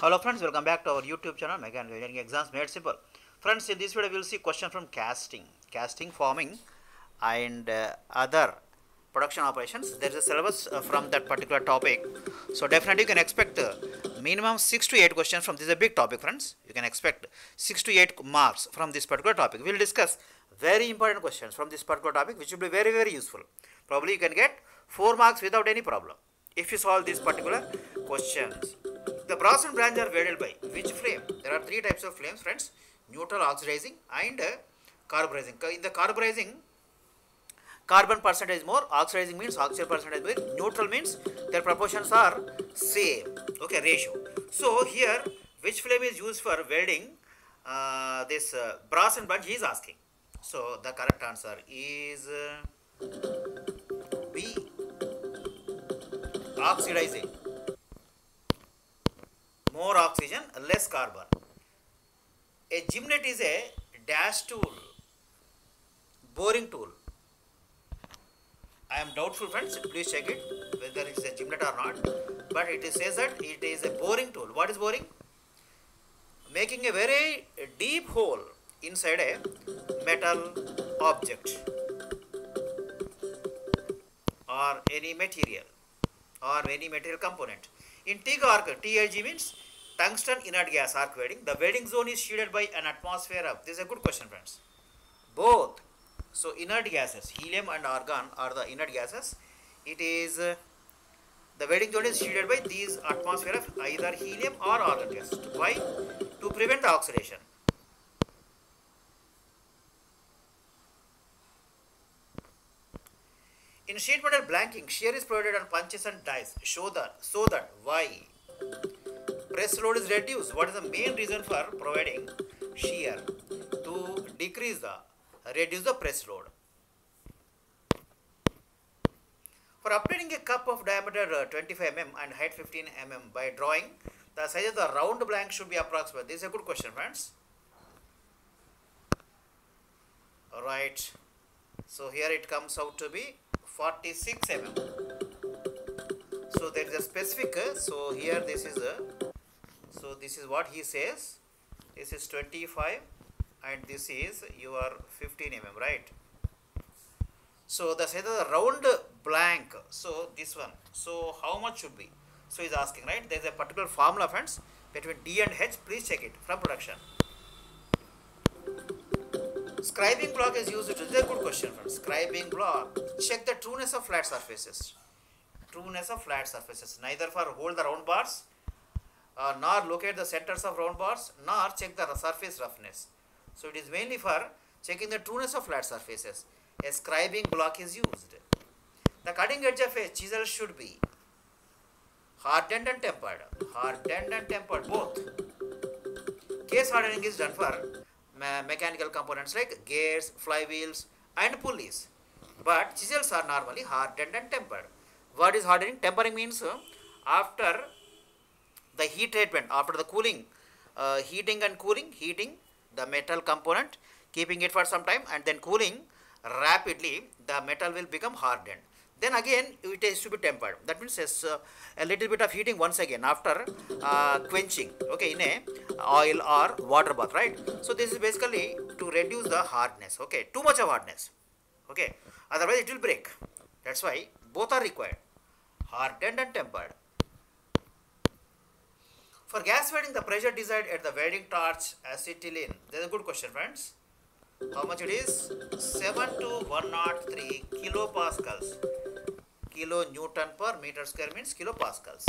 Hello friends, welcome back to our YouTube channel Mechanical Engineering Exams Made Simple. Friends, in this video we will see question from casting, forming and other production operations. There is a syllabus from that particular topic. So definitely you can expect minimum 6 to 8 questions from this. Is a big topic, friends. You can expect 6 to 8 marks from this particular topic. We will discuss very important questions from this particular topic which will be very useful. Probably you can get 4 marks without any problem if you solve these particular questions. The brass and bronze are welded by which flame? There are 3 types of flames, friends: neutral, oxidizing and carburizing. In the carburizing, carbon percentage is more, oxidizing means oxygen percentage is more, neutral means their proportions are same, okay, ratio. So here, which flame is used for welding this brass and bronze, he is asking. So the correct answer is B, oxidizing. More oxygen, less carbon. A gimlet is a dash tool, boring tool. I am doubtful, friends, please check it whether it is a gimlet or not, but it says that it is a boring tool. What is boring? Making a very deep hole inside a metal object or any material component. In TIG arc, TIG means tungsten inert gas arc welding. The welding zone is shielded by an atmosphere of, this is a good question, friends, both. So inert gases, helium and argon are the inert gases. It is the welding zone is shielded by these atmosphere of either helium or argon gases. Why? To prevent the oxidation. In sheet metal blanking, shear is provided on punches and dies so that why? Press load is reduced. What is the main reason for providing shear? To reduce the press load. For obtaining a cup of diameter 25 mm and height 15 mm by drawing, the size of the round blank should be approximate. This is a good question, friends. Alright. So here it comes out to be 46 mm. So there is a specific, so here this is what he says. This is 25 and this is your 15 mm, right? So the size of the round blank, so this one, so how much should be? So he is asking, right? There is a particular formula, friends, between D and H. Please check it from production. Scribing block is used. This is a good question, friends. Scribing block. Check the trueness of flat surfaces. Neither for hold the round bars, nor locate the centers of round bars, nor check the surface roughness. So it is mainly for checking the trueness of flat surfaces. A scribing block is used. The cutting edge of a chisel should be hardened and tempered. Both. Case hardening is done for mechanical components like gears, flywheels and pulleys, but chisels are normally hardened and tempered. What is hardening? Tempering means after the heat treatment, after the cooling, heating the metal component, keeping it for some time and then cooling rapidly, the metal will become hardened. Then again it is to be tempered. That means a little bit of heating once again after quenching, okay, in a oil or water bath, right? So this is basically to reduce the hardness, okay, too much of hardness, okay, otherwise it will break. That's why both are required, hardened and tempered. For gas welding, the pressure desired at the welding torch acetylene. That is a good question, friends. How much it is? 7 to 103 kilopascals. Kilonewton per meter square means kilopascals.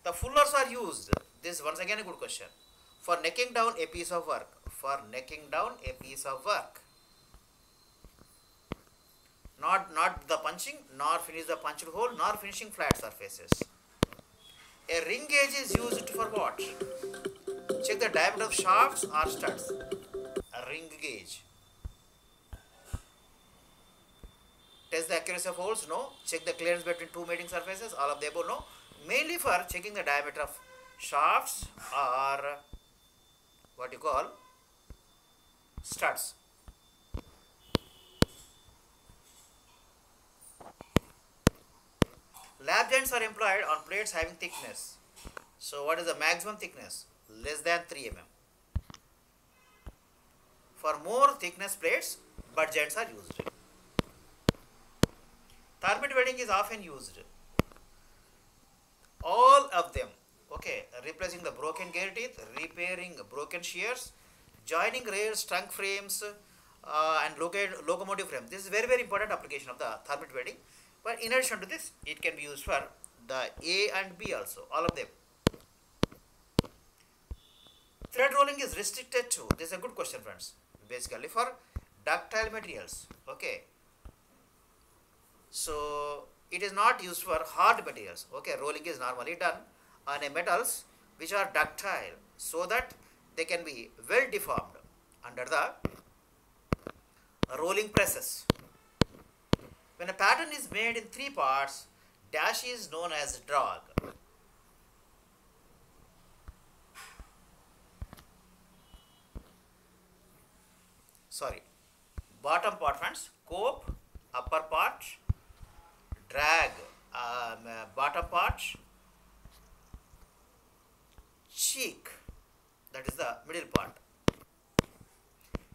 The fullers are used. This is once again a good question. For necking down a piece of work. Not the punching, nor finish the punched hole, nor finishing flat surfaces. A ring gauge is used for what? Check the diameter of shafts or studs. A ring gauge. Test the accuracy of holes? No. Check the clearance between two mating surfaces? All of the above? No. Mainly for checking the diameter of shafts or what you call studs. Lap joints are employed on plates having thickness So what is the maximum thickness? Less than 3 mm. For more thickness plates, butt joints are used. Thermite welding is often used. All of them, okay, replacing the broken gear teeth, repairing broken shears, joining rails, trunk frames, and locomotive frames. This is very, very important application of the thermite welding. But in addition to this, it can be used for the A and B also, all of them. Thread rolling is restricted to, this is a good question friends, basically for ductile materials, okay. So it is not used for hard materials, okay. Rolling is normally done on a metals which are ductile so that they can be well deformed under the rolling presses. When a pattern is made in 3 parts, dash is known as drag. Sorry, bottom part friends, cope, upper part, drag, bottom part, cheek, that is the middle part.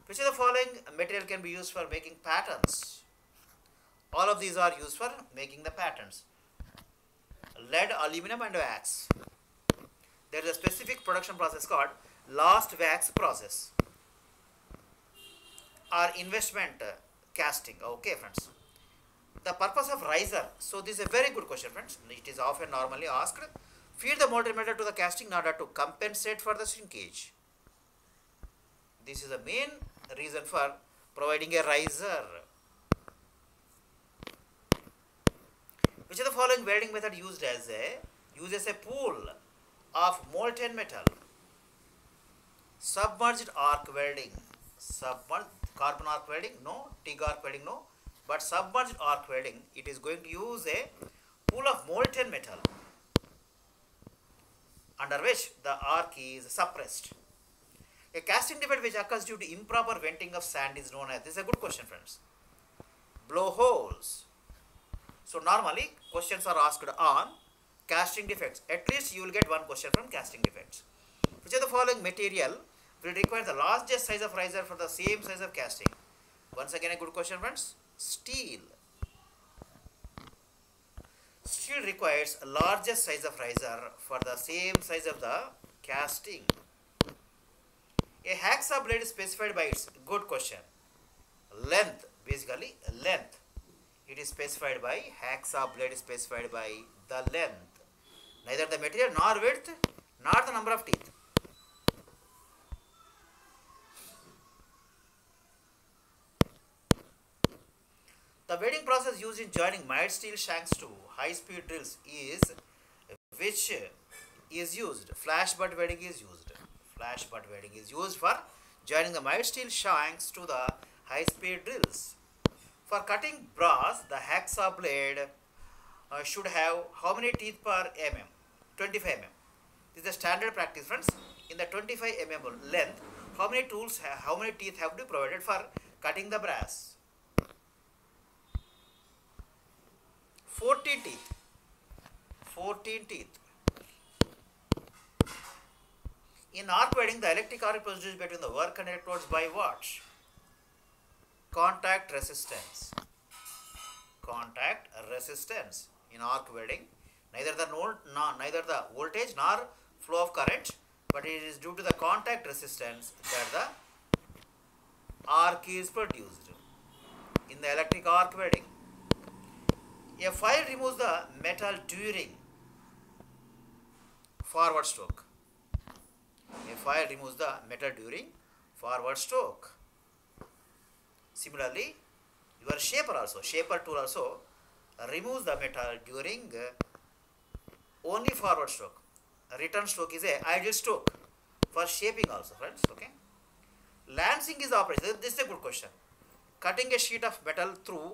Which of the following material can be used for making patterns? All of these are used for making the patterns. Lead, aluminum and wax. There is a specific production process called last wax process or investment casting. Okay friends. The purpose of riser. So this is a very good question friends. It is often normally asked. Feed the molten metal to the casting in order to compensate for the shrinkage. This is the main reason for providing a riser. Which of the following welding method uses a pool of molten metal? Submerged arc welding. Submerged carbon arc welding, no. TIG arc welding, no. But submerged arc welding, it is going to use a pool of molten metal under which the arc is suppressed. A casting defect which occurs due to improper venting of sand is known as, this is a good question friends, blowholes. So normally questions are asked on casting defects. At least you will get one question from casting defects. Which of the following material will require the largest size of riser for the same size of casting? Once again a good question friends, steel. Steel requires a largest size of riser for the same size of the casting. A hacksaw blade is specified by its, good question, length, basically length. It is specified by, hacksaw blade is specified by the length. Neither the material nor width nor the number of teeth. The welding process used in joining mild steel shanks to high-speed drills is, which is used? Flash butt welding is used. Flash butt welding is used for joining the mild steel shanks to the high-speed drills. For cutting brass, the hacksaw blade should have how many teeth per mm? 25 mm. This is the standard practice friends. In the 25 mm length, how many teeth have to be provided for cutting the brass? 14 teeth. 14 teeth. In arc welding, the electric arc produced between the work and electrodes by what? Contact resistance. Contact resistance. In arc welding, neither the voltage nor flow of current, but it is due to the contact resistance that the arc is produced. In the electric arc welding, a file removes the metal during forward stroke. A file removes the metal during forward stroke. Similarly, your shaper tool also removes the metal during only forward stroke. A return stroke is a idle stroke for shaping also friends. Okay. Lancing is the operation. This is a good question. Cutting a sheet of metal through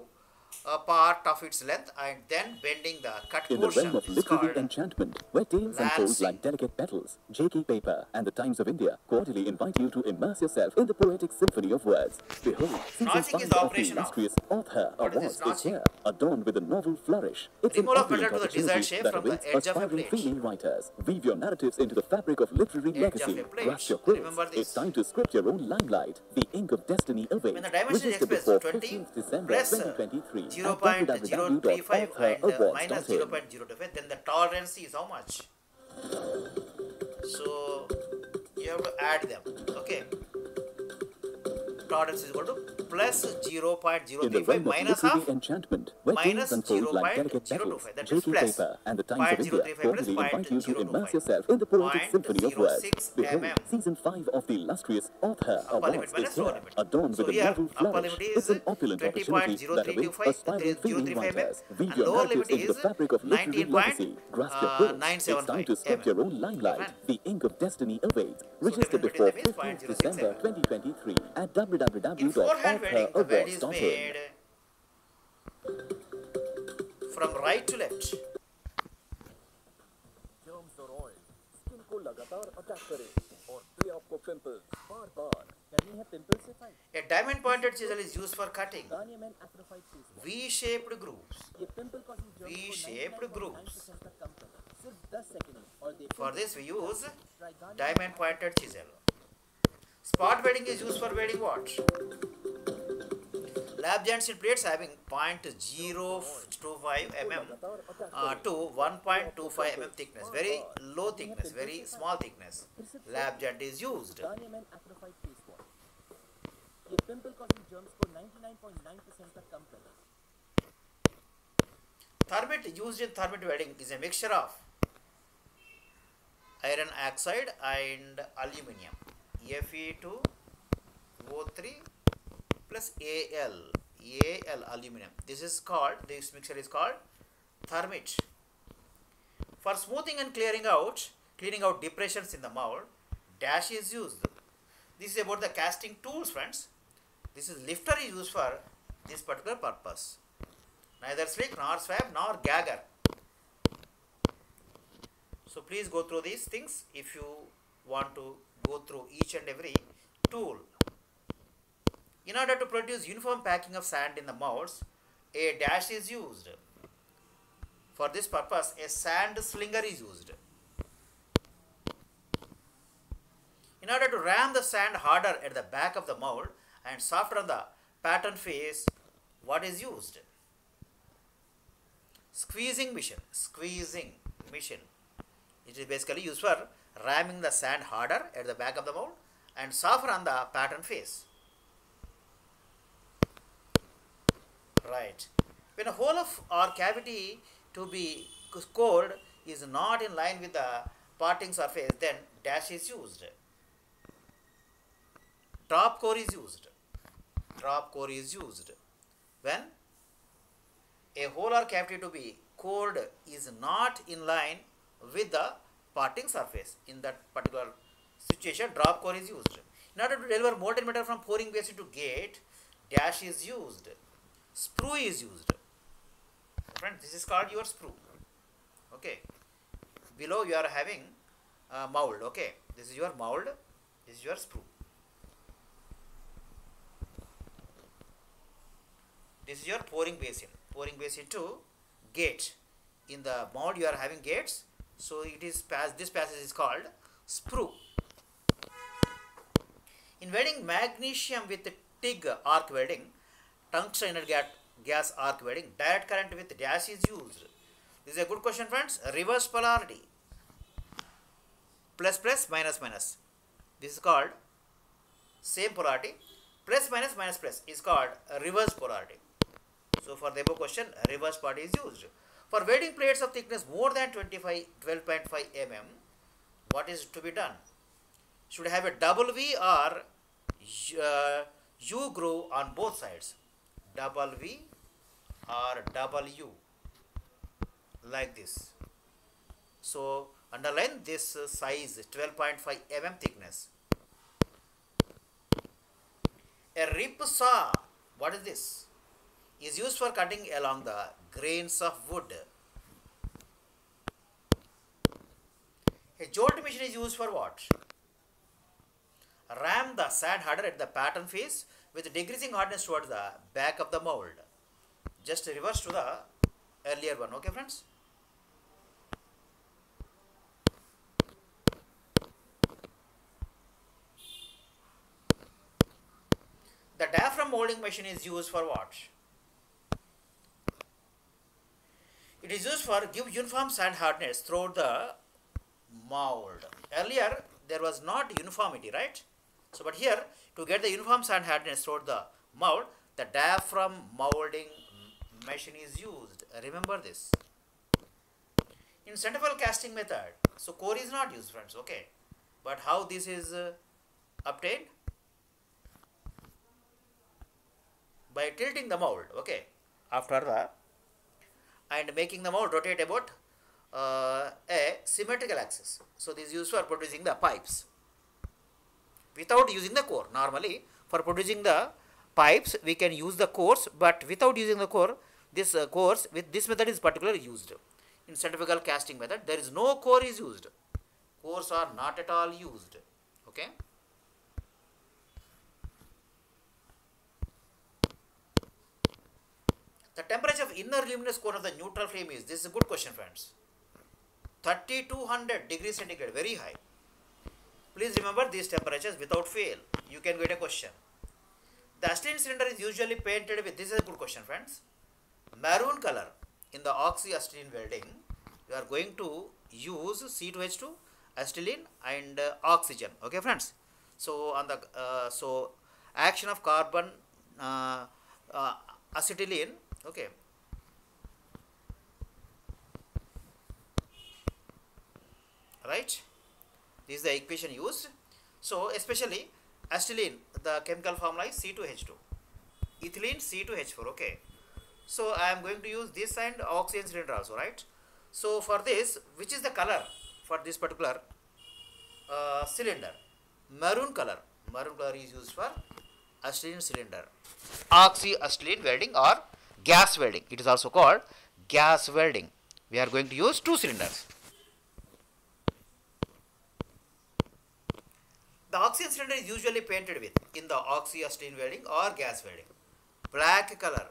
a part of its length and then bending the cut In the portion. realm of This is literary called enchantment, where tales unfold lancing. like delicate petals, J.K. Paper and the Times of India cordially invite you to immerse yourself in the poetic symphony of words. Behold, season Notching is 5 the of the operation of. illustrious Author What is this Awards is notching? here, adorned with a novel flourish. It's an Removal of opulent metal to the desired opportunity shape that from the awaits edge of a aspiring plate. female writers. Weave your narratives into the fabric of literary Edge of legacy. a plate. Grasp your quills. Remember this. It's time to script your own limelight. The ink of destiny awaits. When the dimension is Register expressed before 20 15th December plus 2023 at 0.035 and minus www.authораwards.in. 0.025, then the tolerance is how much? So you have to add them. Okay. Tolerance is equal to plus In the 0.035 realm of minus literary of enchantment, where minus tales unfold like delicate 0.025. petals, That is J.K. plus Paper and the Times of India 0.035 plus cordially invite you to immerse 0.025. yourself in the poetic symphony of words. 0.06 Behold, mm. season 5 of the illustrious Author Upper limit Awards minus is lower here, limit. adorned So with a here novel upper flourish. limit is It's an opulent opportunity that awaits 20.0325 aspiring female 0.035 writers. Weave and your lower limit narratives into the is fabric of literary legacy. Grasp your quills. It's time 1975 to script your own limelight. Fine. The ink of destiny awaits. So Register difference before between them is 15th 0.06 December mm. 2023 at In forehand wedding, the wed is www.authораwards.in. made from right to left. Germs और oil skin को लगातार attack करे और दे आपको pimples बार-बार करनी है pimple से fight. A diamond pointed chisel is used for cutting Ghanaian Afrophyte face wash. V-shaped grooves. ये पिंपल कॉजिंग जर्म्स को V-shaped grooves. 99.9% तक कम करता है. सिर्फ 10 सेकंड में और देखो For this we use diamond pointed chisel. Spot wedding is used for wedding what? Lap joints in plates having 0.025 mm to 1.25 mm thickness. Very low thickness, very small thickness. Lap joint is used. Ghanaian Afrophyte face wash. ये pimple causing germs को 99.9% तक कम करता है. Thermite used in thermite welding is a mixture of iron oxide and aluminium. Fe2O3 plus Al aluminum. This mixture is called thermite. For smoothing and clearing out depressions in the mold, dash is used. This is about the casting tools, friends. This is lifter is used for this particular purpose. Neither slick nor swab nor gagger. So please go through these things if you want to go through each and every tool. In order to produce uniform packing of sand in the molds, a dash is used. For this purpose, a sand slinger is used. In order to ram the sand harder at the back of the mold and softer on the pattern face, what is used? Squeezing machine. It is basically used for ramming the sand harder at the back of the mold and softer on the pattern face. Right. When a hole or cavity to be scored is not in line with the parting surface, then dash is used. Drop core is used. When a hole or cavity to be cored is not in line with the parting surface. In that particular situation, drop core is used. In order to deliver molten metal from pouring basin to gate, dash is used. Sprue is used. Friends, this is called your sprue. Okay. Below you are having a mold. Okay. This is your mold. This is your sprue. This is your pouring basin. Pouring basin to gate. In the mold you are having gates. So it is this passage is called sprue. In welding magnesium with TIG arc welding, tungsten inert gas arc welding, direct current with dash is used. This is a good question, friends. Reverse polarity. Plus plus minus minus. This is called same polarity. Plus minus minus plus is called reverse polarity. So for the above question, reverse polarity is used. For welding plates of thickness more than 12.5 mm, what is to be done? Should have a double V or U groove on both sides. Double V or double U, like this. So underline this size 12.5 mm thickness. A rip saw, what is this? is used for cutting along the grains of wood. A jolt machine is used for what? Ram the sand harder at the pattern face with decreasing hardness towards the back of the mold. Just reverse to the earlier one. Okay, friends? The diaphragm molding machine is used for what? It is used for give uniform sand hardness throughout the mold. Earlier there was not uniformity, right? So but here to get the uniform sand hardness throughout the mold, the diaphragm molding machine is used. Remember this. In centrifugal casting method, so core is not used, friends. Okay, but how this is obtained? By tilting the mold. Okay, after that, and making the mold rotate about a symmetrical axis. So this is used for producing the pipes without using the core. Normally for producing the pipes we can use the cores, but without using the core, this cores with this method is particularly used. In centrifugal casting method there is no core is used. Cores are not at all used. Okay. The temperature of inner luminous core of the neutral flame is, this is a good question, friends, 3200 degrees centigrade, very high. Please remember these temperatures without fail. You can get a question. The acetylene cylinder is usually painted with, this is a good question, friends, maroon color. In the oxyacetylene welding, you are going to use C2H2, acetylene and oxygen. Okay, friends. So on the action of carbon acetylene. Okay. Right. This is the equation used. So especially acetylene, the chemical formula is C2H2. Ethylene C2H4. Okay. So I am going to use this and oxygen cylinder also, right? So for this, which is the color for this particular cylinder? Maroon color. Maroon color is used for acetylene cylinder. Oxyacetylene welding or gas welding. It is also called gas welding. We are going to use two cylinders. The oxygen cylinder is usually painted with, in the oxyacetylene welding or gas welding, black color.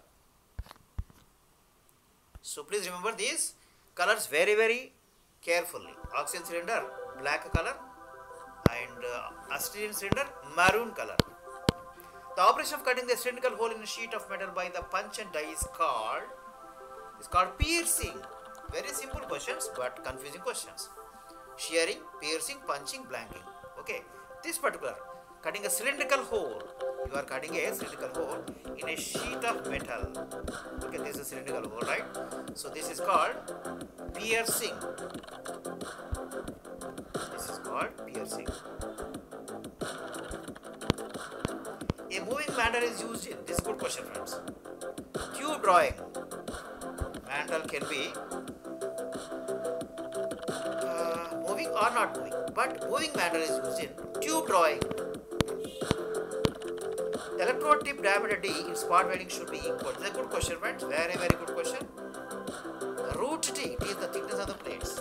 So please remember these colors very carefully. Oxygen cylinder, black color, and acetylene cylinder, maroon color. The operation of cutting the cylindrical hole in a sheet of metal by the punch and die is called piercing. Very simple questions but confusing questions. Shearing, piercing, punching, blanking. Okay, this particular cutting a cylindrical hole. You are cutting a cylindrical hole in a sheet of metal. Okay, this is a cylindrical hole, right? So this is called piercing. This is called piercing. A moving mandrel is used in, this is a good question, friends, tube drawing. Mandrel can be moving or not moving, but moving mandrel is used in tube drawing. The electrode tip diameter D in spot welding should be equal. This is a good question, friends, very good question. Root T, T is the thickness of the plates.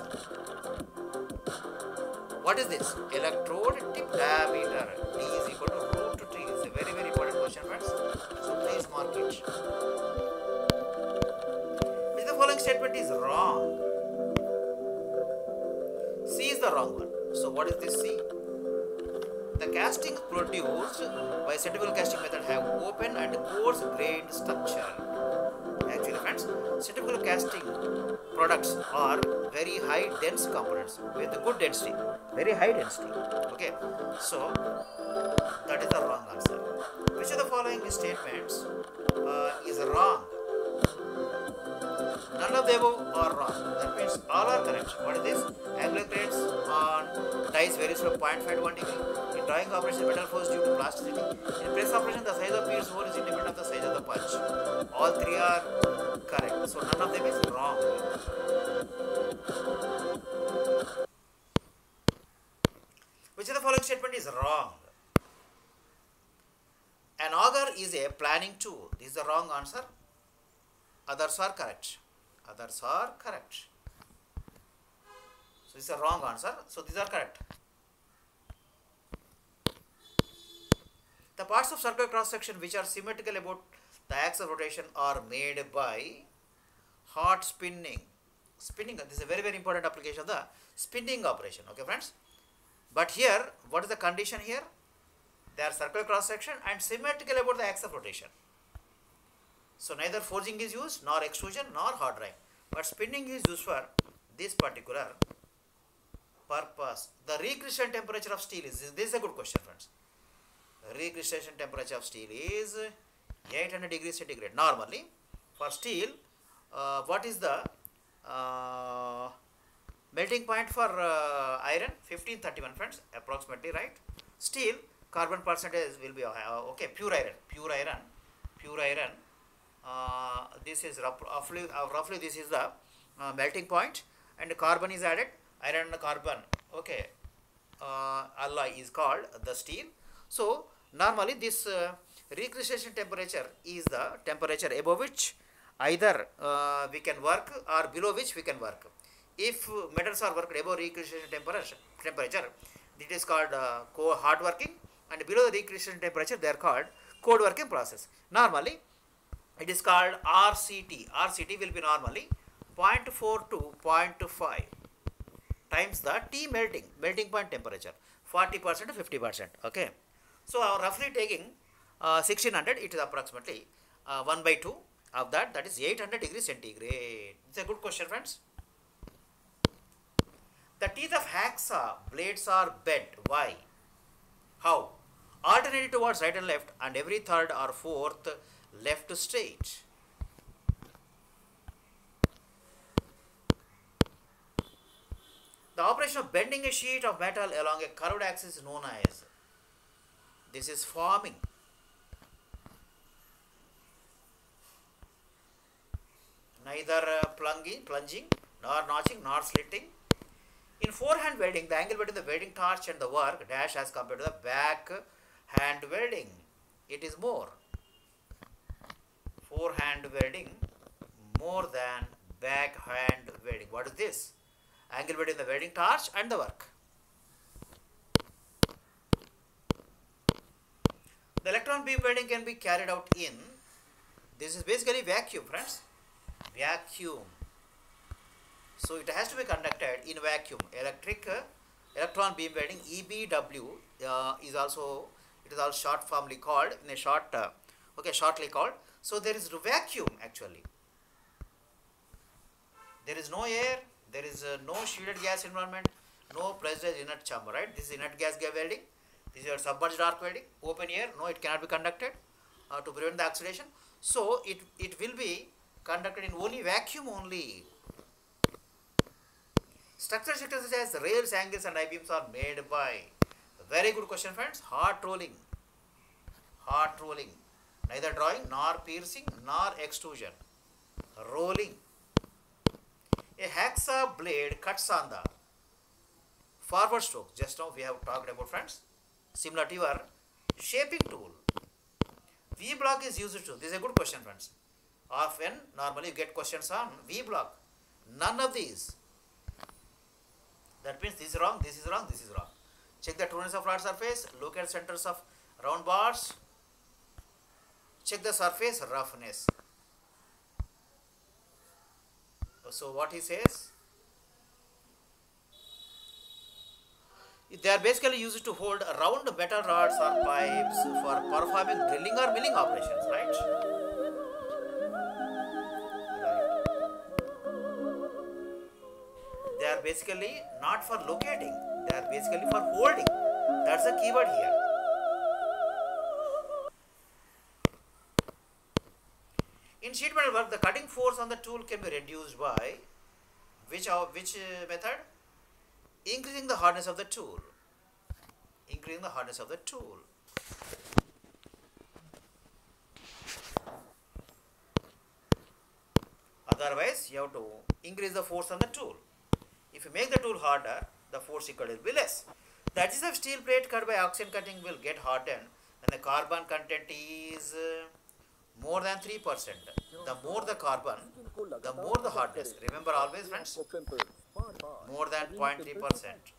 What is this? Electrode tip diameter D is equal to root T. It's a very important question, friends. So please mark it. Which the following statement is wrong? C is the wrong one. So what is this C? The castings produced by centrifugal casting method have open and coarse grained structure. Actually, friends, centrifugal casting products are very high dense components with good density, very high density. Okay, so that is the wrong answer. Which of the following statements is wrong? None of the above are wrong. That means all are correct. What is this? Angular grades on dies varies from 0.5 to 1 degree. In drawing operation, metal force due to plasticity. In press operation, the size of pierce hole is independent of the size of the punch. All three are correct. So none of them is wrong. Which of the following statement is wrong? An auger is a planing tool. This is the wrong answer. Others are correct. Others are correct. So this is a wrong answer. So these are correct. The parts of circular cross section which are symmetrical about the axis of rotation are made by hot spinning. Spinning, this is a very important application of the spinning operation. Okay, friends. But here, what is the condition here? They are circular cross section and symmetrical about the axis of rotation. So neither forging is used, nor extrusion, nor hot drying. But spinning is used for this particular purpose. The recrystallization temperature of steel is, this is a good question, friends. Recrystallization temperature of steel is 800 degrees centigrade. Normally, for steel, what is the melting point for iron? 1531, friends, approximately, right? Steel, carbon percentage will be okay. Pure iron. This is roughly this is the melting point, and carbon is added. Iron and carbon, okay, alloy is called the steel. So normally this recrystallization temperature is the temperature above which either we can work or below which we can work. If metals are worked above recrystallization temperature, it is called hot working, and below the recrystallization temperature they are called cold working process. Normally it is called RCT. RCT will be normally 0.4 to 0.5 times the T melting point temperature, 40% to 50%. Okay. So roughly taking 1600, it is approximately 1 by 2 of that, that is 800 degrees centigrade. It's a good question, friends. The teeth of hacksaw blades are bent. Why? How? Alternately towards right and left, and every third or fourth left straight. The operation of bending a sheet of metal along a curved axis is known as, this is forming. Neither plunging, nor notching, nor slitting. In forehand welding, the angle between the welding torch and the work dash as compared to the back hand welding, it is more. Forehand welding more than back hand welding. What is this? Angle between the welding torch and the work. The electron beam welding can be carried out in, this is basically vacuum, friends. Vacuum. So it has to be conducted in vacuum. Electron beam welding, EBW, is also, it is also short formally called, in a short, shortly called. So there is vacuum actually. There is no air, there is no shielded gas environment, no pressurized inert chamber, right? This is inert gas welding. This is your submerged arc welding. Open air, no, it cannot be conducted to prevent the oxidation. So it will be conducted in only vacuum only. Structural sectors such as rails, angles and I-beams are made by, very good question, friends, hot rolling. Hot rolling. Neither drawing, nor piercing, nor extrusion. Rolling. A hacksaw blade cuts on the forward stroke. Just now we have talked about, friends, similar to your shaping tool. V block is used to, this is a good question, friends. Often, normally you get questions on V block. None of these. That means this is wrong, this is wrong, this is wrong. Check the trueness of flat surface, look at centers of round bars, check the surface roughness. So what he says, they are basically used to hold round metal rods or pipes for performing drilling or milling operations, right? They are basically not for locating, they are basically for holding. That's the keyword here. In sheet metal work, the cutting force on the tool can be reduced by which method? Increasing the hardness of the tool. Increasing the hardness of the tool. Otherwise, you have to increase the force on the tool. If you make the tool harder, the force equal will be less. The edges of steel plate cut by oxygen cutting will get hardened when the carbon content is more than 3%. The more the carbon, the more the hardness. Remember always, friends, more than 0.3%.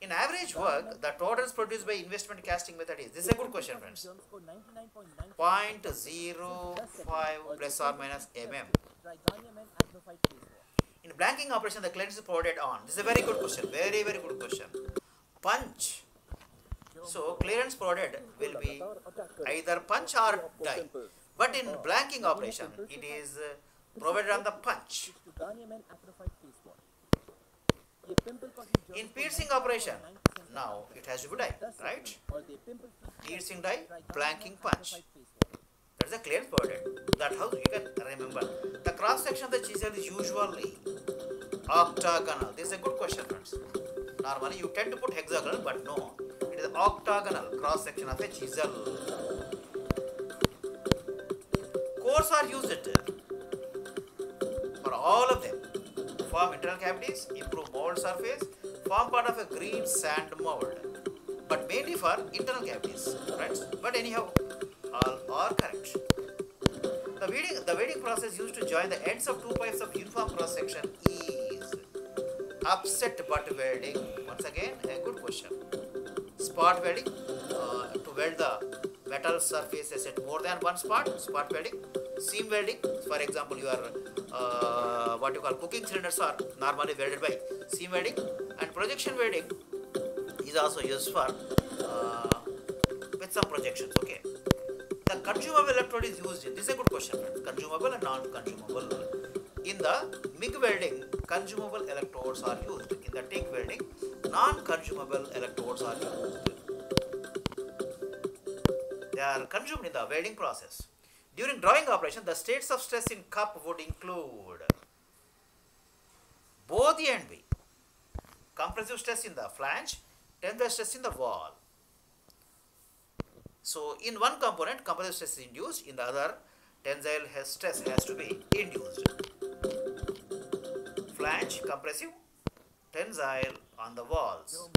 In average work, the totals produced by investment casting method is, this is a good question, friends, 0.05 plus or minus mm. In blanking operation, the clearance is provided on, this is a very good question, very good question, punch. So clearance provided will be either punch or die. But in blanking operation, it is provided on the punch. In piercing operation, now it has to be die, right? Piercing die, blanking punch. That's the clearance provided. That's how you can remember. The cross section of the chisel is usually octagonal. This is a good question, friends. Normally you tend to put hexagonal, but no. It is octagonal cross section of a chisel. Cores are used for all of them. Form internal cavities, improve mold surface, form part of a green sand mold. But mainly for internal cavities, friends. But anyhow, all are correct. The welding process used to join the ends of two pipes of uniform cross section is upset butt welding. Once again, a good question. Spot welding, to weld the metal surfaces at more than one spot welding. Seam welding, for example, your what you call cooking cylinders are normally welded by seam welding, and projection welding is also used for with some projections. Okay, the consumable electrode is used in, this is a good question, friends, consumable and non-consumable. In the MIG welding, consumable electrodes are used. In the TIG welding, non-consumable electrodes are used. They are consumed in the welding process. During drawing operation, the states of stress in cup would include both the AMVI, compressive stress in the flange, tensile stress in the wall. So, in one component, compressive stress is induced, in the other, tensile stress has to be induced. Flange, compressive, tensile on the walls.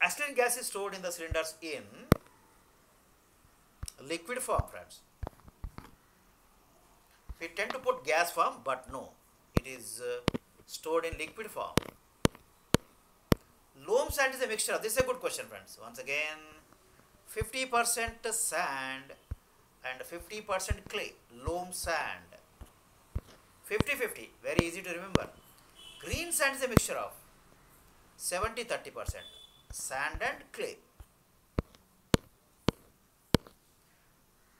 Acetylene gas is stored in the cylinders in liquid form, friends. We tend to put gas form, but no, it is stored in liquid form. Loam sand is a mixture of, this is a good question, friends. Once again, 50% sand and 50% clay. Loam sand, 50-50, very easy to remember. Green sand is a mixture of 70-30% sand and clay.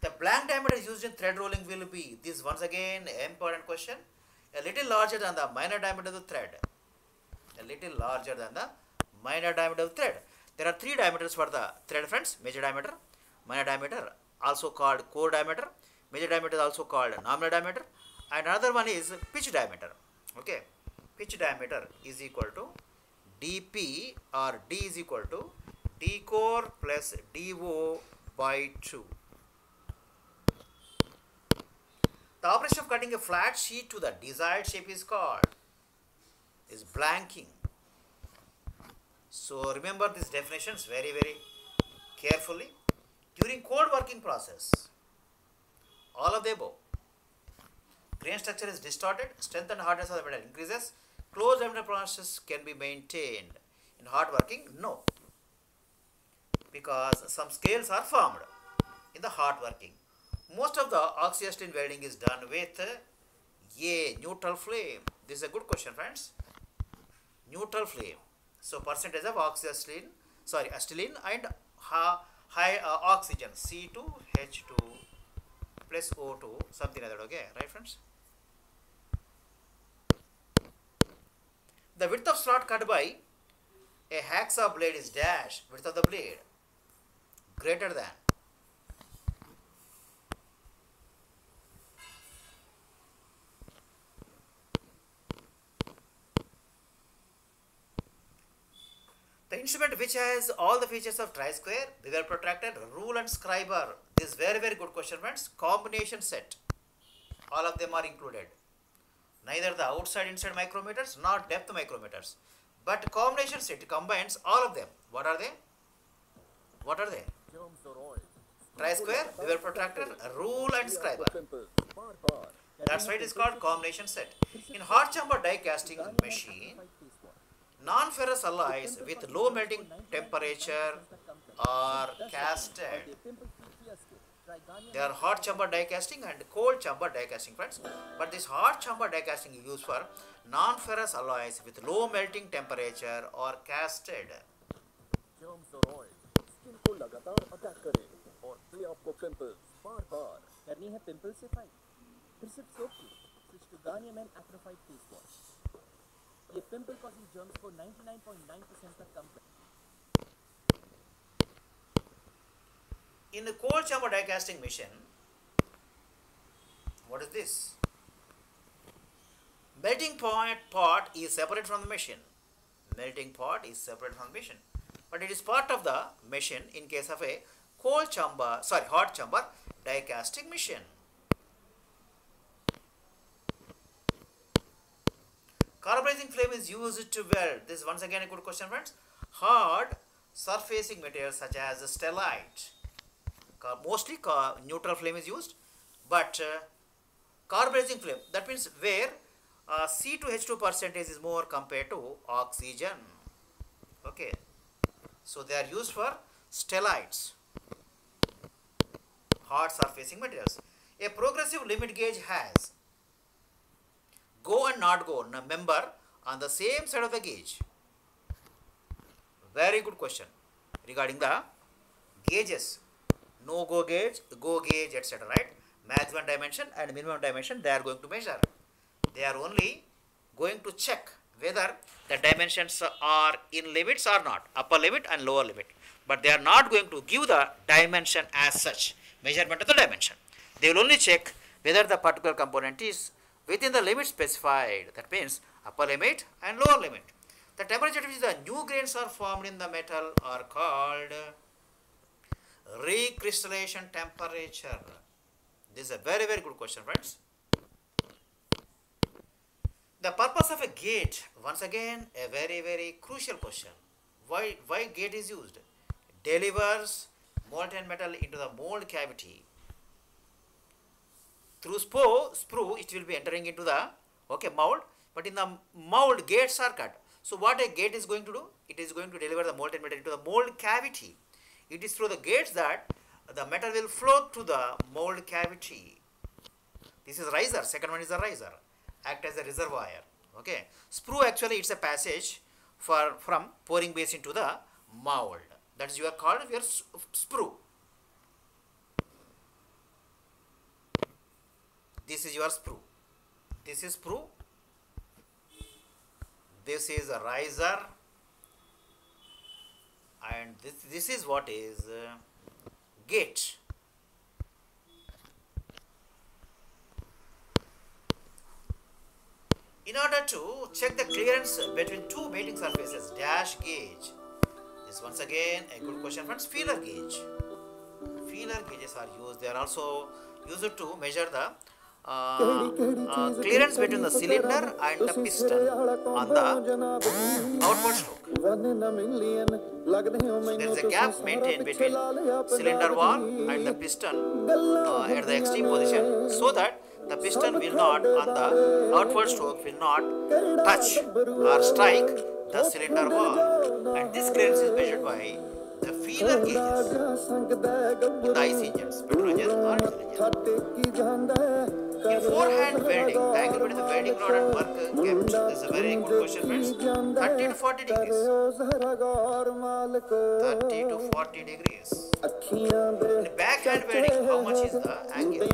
The blank diameter used in thread rolling will be, this once again important question, a little larger than the minor diameter of the thread. A little larger than the minor diameter of the thread. There are three diameters for the thread, friends. Major diameter, minor diameter, also called core diameter. Major diameter is also called nominal diameter. And another one is pitch diameter. Okay, pitch diameter is equal to dP, or D is equal to D core plus DO by 2. The operation of cutting a flat sheet to the desired shape is called blanking. So remember these definitions very carefully. During cold working process, all of the above, grain structure is distorted, strength and hardness of the metal increases, closed diameter process can be maintained. In hard working, no, because some scales are formed in the hard working. Most of the oxyacetylene welding is done with a neutral flame. This is a good question, friends. Neutral flame. So percentage of oxyacetylene, acetylene and high oxygen, C2H2 plus O2, something like that. Okay, right, friends? The width of slot cut by a hacksaw blade is dash, width of the blade greater than the instrument which has all the features of tri-square, bevel protractor, rule and scriber. This is very good question, friends. Combination set, all of them are included. Neither the outside inside micrometers nor depth micrometers. But combination set combines all of them. What are they? What are they? Tri-square, bevel protractor, rule and scriber. That's why it is called combination set. In hot chamber die casting machine, non-ferrous alloys with low melting temperature are casted. They are hot chamber die casting and cold chamber die casting, friends. But this hot chamber die casting is used for non-ferrous alloys with low melting temperature or casted. Germs और oil skin को लगातार attack करें और दे आपको pimples बार-बार। करनी है pimple से फाइट, फिर सिर्फ सोप की स्विच टू गार्नियर मैन एक्टिफाइड फेस वॉश। ये पिंपल कॉजिंग जर्म्स को 99.9% तक कम करता है। In the cold chamber die casting machine, what is this? Melting pot is separate from the machine. Melting pot is separate from the machine, but it is part of the machine in case of a hot chamber die casting machine. Carburizing flame is used to weld. This is once again a good question, friends. Hard surfacing materials such as stellite. Mostly neutral flame is used, but carburizing flame, that means where C2H2 percentage is more compared to oxygen. Okay, so they are used for stellites, hard surfacing materials. A progressive limit gauge has go and not go member on the same side of the gauge. Very good question regarding the gauges. No go gauge, etc. Right? Maximum dimension and minimum dimension they are going to measure. They are only going to check whether the dimensions are in limits or not, upper limit and lower limit. But they are not going to give the dimension as such, measurement of the dimension. They will only check whether the particular component is within the limit specified. That means upper limit and lower limit. The temperature at which the new grains are formed in the metal are called recrystallization temperature. This is a very good question, friends. The purpose of a gate, once again a very crucial question. Why gate is used? Delivers molten metal into the mold cavity. Through sprue it will be entering into the mold, but in the mold gates are cut. So what a gate is going to do? It is going to deliver the molten metal into the mold cavity. It is through the gates that the metal will flow to the mold cavity. This is riser. Second one is the riser. Act as a reservoir. Okay. Sprue actually it's a passage from pouring base into the mold. That is called your sprue. This is your sprue. This is sprue. This is a riser. And this is what is gate. In order to check the clearance between two mating surfaces, dash gauge. This once again a good question, friends. Feeler gauge. Feeler gauges are used. They are also used to measure the clearance between the cylinder and the piston on the outward stroke. So there is a gap maintained between cylinder wall and the piston at the extreme position, so that the piston will not on the outward stroke will not touch or strike the cylinder wall, and this clearance is measured by the feeler gauges in the IC engines, petrol engines or diesel engines. In forehand welding, the angle between the welding rod and work kept, this is a very good question, friends, 30 to 40 degrees. 30 to 40 degrees. In backhand welding, how much is the angle?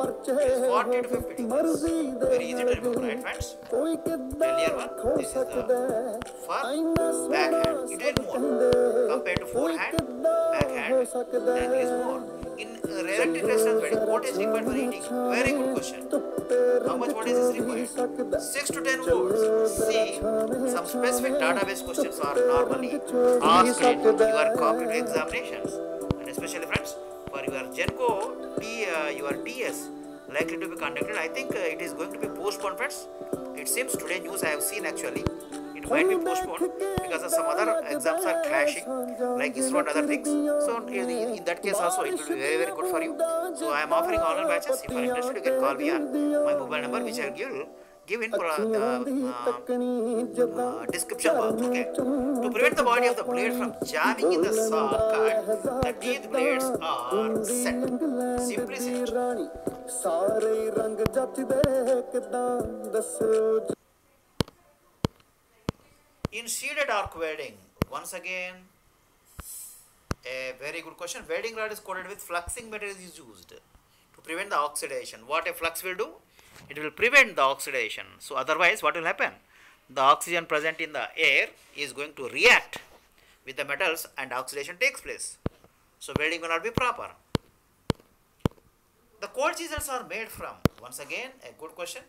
It is 40 to 50 degrees. Very easy to remember, right, friends? Earlier one, this is the for backhand. It is more compared to forehand. Backhand, the angle is more. In reactive resistance welding, what is required for heating? Very good question. How much voltage is required? 6 to 10 volts. See, some specific database questions are normally asked in your competitive examinations, and especially, friends, for your GENCO, your TS likely to be conducted. I think it is going to be postponed, friends. It seems today news I have seen actually. It it might be postponed because of some other exams are clashing, like ISRO and other things. So in that case also it will be very very good for you. So I am offering online batches. If you are interested, you can call me on my mobile number, which I will give in the description box. Okay. To prevent the body of the blade from jamming in the socket, the teeth blades are set. Simply set. In shaded arc welding, once again, a very good question. Welding rod is coated with fluxing material is used to prevent the oxidation. What a flux will do? It will prevent the oxidation. So otherwise, what will happen? The oxygen present in the air is going to react with the metals and oxidation takes place. So welding will not be proper. The cold chisels are made from, once again, a good question,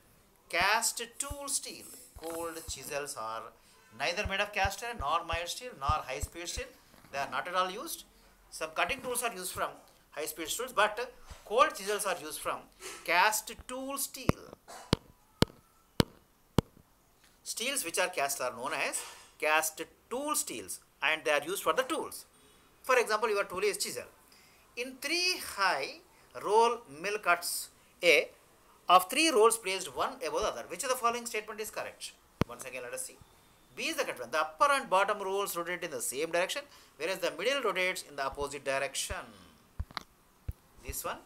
cast tool steel. Cold chisels are neither made of cast iron nor mild steel nor high speed steel. They are not at all used. Some cutting tools are used from high speed tools, but cold chisels are used from cast tool steel. Steels which are cast are known as cast tool steels, and they are used for the tools. For example, your tool is chisel. In 3 high roll mill cuts A of 3 rolls placed one above the other. Which of the following statement is correct? Once again, let us see. B is the correct one. The upper and bottom rolls rotate in the same direction, whereas the middle rotates in the opposite direction. This one,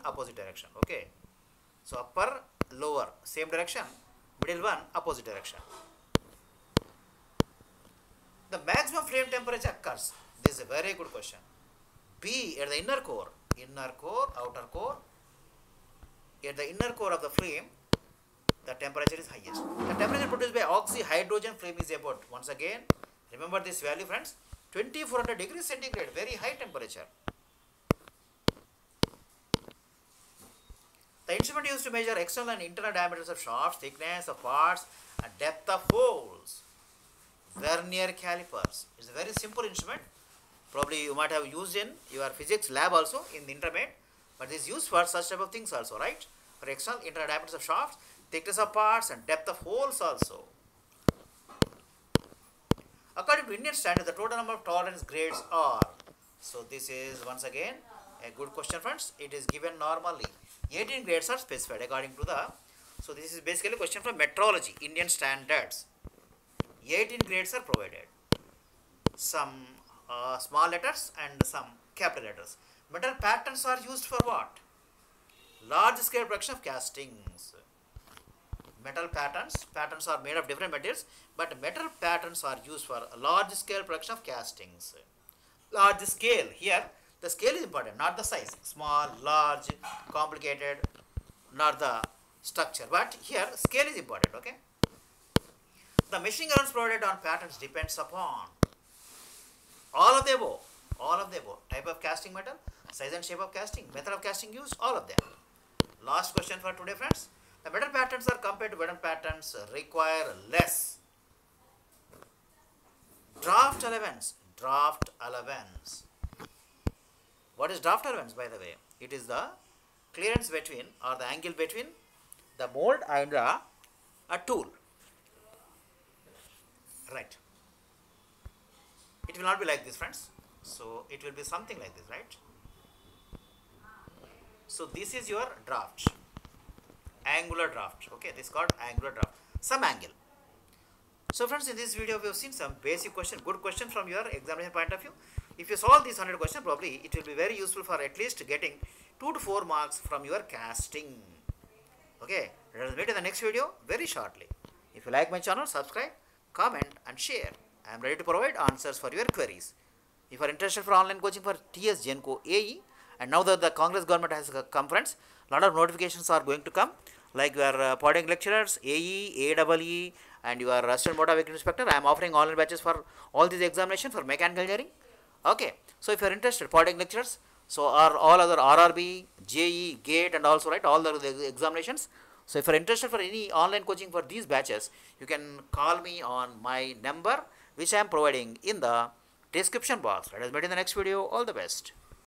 opposite direction. Okay. So upper, lower, same direction. Middle one, opposite direction. The maximum flame temperature occurs. This is a very good question. B at the inner core, outer core. At the inner core of the flame, the temperature is highest. The temperature produced by oxy-hydrogen flame is about, once again, remember this value friends, 2400 degrees centigrade, very high temperature. The instrument used to measure external and internal diameters of shafts, thickness of parts, and depth of holes. Vernier calipers. It's a very simple instrument. Probably you might have used in your physics lab also in the intermediate, but it is used for such type of things also, right? For external, internal diameters of shafts, thickness of parts, and depth of holes also. According to Indian standard, the total number of tolerance grades are. So this is once again a good question, friends. It is given normally. 18 grades are specified according to the. So this is basically a question from metrology, Indian standards. 18 grades are provided. Some small letters and some capital letters. Metal patterns are used for what? Large scale production of castings. Metal patterns are made of different materials, but metal patterns are used for large scale production of castings. Large scale, here the scale is important, not the size. Small, large, complicated, not the structure, but here scale is important. Okay. The machining allowance provided on patterns depends upon all of the above. Type of casting metal, size and shape of casting, method of casting used, all of them. Last question for today, friends. The metal patterns are compared to metal patterns require less draft allowance. What is draft allowance, by the way? It is the clearance between or the angle between the mold and a tool. Right. It will not be like this, friends. So it will be something like this, right? So this is your draft, angular draft. Okay, this is called angular draft. Some angle. So friends, in this video we have seen some basic question, good question from your examination point of view. If you solve these 100 questions, probably it will be very useful for at least getting 2 to 4 marks from your casting. Okay, let us meet in the next video very shortly. If you like my channel, subscribe, comment and share. I am ready to provide answers for your queries. If you are interested for online coaching for TS, GENCO, AE, and now that the Congress government has come, friends, lot of notifications are going to come, like your polytechnic lecturers, AE, AEE, and your assistant motor vehicle inspector. I am offering online batches for all these examinations for mechanical engineering. Okay, so if you are interested, polytechnic lecturers, so are all other RRB, JE, GATE, and also all the examinations. So if you are interested for any online coaching for these batches, you can call me on my number, which I am providing in the description box. Let us meet in the next video. All the best.